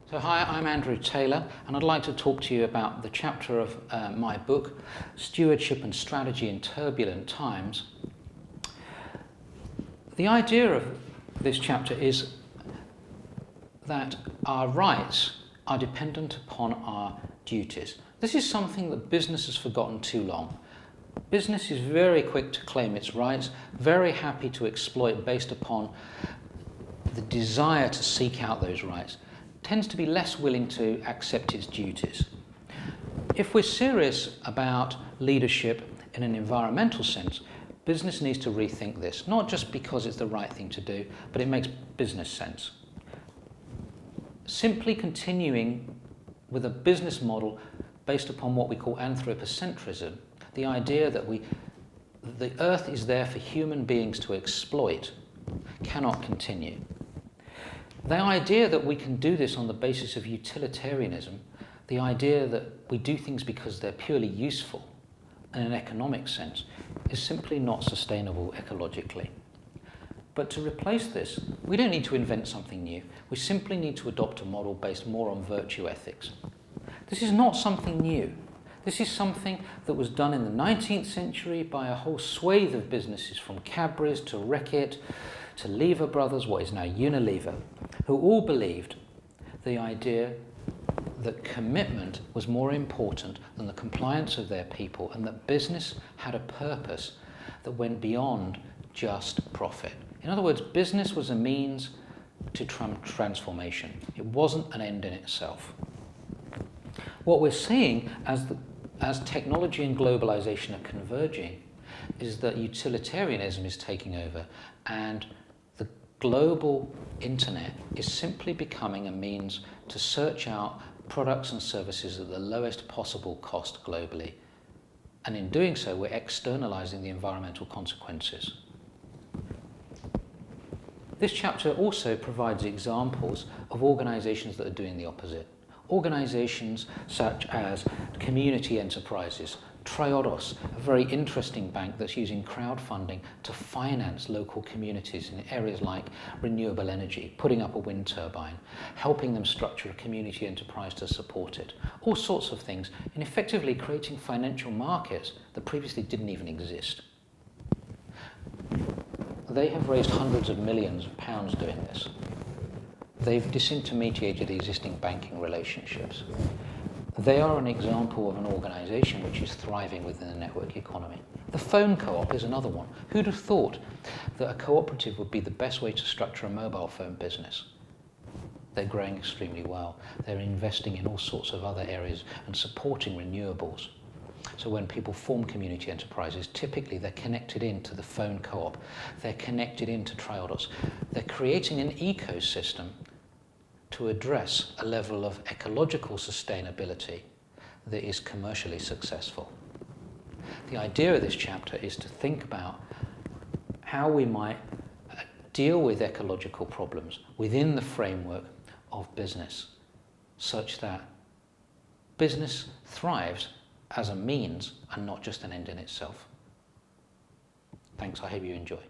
So hi, I'm Andrew Taylor, and I'd like to talk to you about the chapter of my book, Stewardship and Strategy in Turbulent Times. The idea of this chapter is that our rights are dependent upon our duties. This is something that business has forgotten too long. Business is very quick to claim its rights, very happy to exploit based upon the desire to seek out those rights, tends to be less willing to accept its duties. If we're serious about leadership in an environmental sense, business needs to rethink this, not just because it's the right thing to do, but it makes business sense. Simply continuing with a business model based upon what we call Anthropocentrism, the idea that the earth is there for human beings to exploit, cannot continue. The idea that we can do this on the basis of utilitarianism, the idea that we do things because they're purely useful in an economic sense, is simply not sustainable ecologically. But to replace this, we don't need to invent something new. We simply need to adopt a model based more on virtue ethics. This is not something new. This is something that was done in the 19th century by a whole swathe of businesses, from Cadbury's to Reckitt to Lever Brothers, what is now Unilever, who all believed the idea that commitment was more important than the compliance of their people, and that business had a purpose that went beyond just profit. In other words, business was a means to transformation. It wasn't an end in itself. What we're seeing as technology and globalization are converging is that utilitarianism is taking over, and the global internet is simply becoming a means to search out products and services at the lowest possible cost globally. And in doing so, we're externalizing the environmental consequences. This chapter also provides examples of organizations that are doing the opposite. Organizations such as community enterprises, Triodos, a very interesting bank that's using crowdfunding to finance local communities in areas like renewable energy, putting up a wind turbine, helping them structure a community enterprise to support it, all sorts of things, and effectively creating financial markets that previously didn't even exist. They have raised hundreds of millions of pounds doing this. They've disintermediated existing banking relationships. They are an example of an organisation which is thriving within the network economy. The phone co-op is another one. Who'd have thought that a cooperative would be the best way to structure a mobile phone business? They're growing extremely well. They're investing in all sorts of other areas and supporting renewables. So when people form community enterprises, typically they're connected into the phone co-op. They're connected into Triodos. They're creating an ecosystem to address a level of ecological sustainability that is commercially successful. The idea of this chapter is to think about how we might deal with ecological problems within the framework of business, such that business thrives as a means and not just an end in itself. Thanks, I hope you enjoy.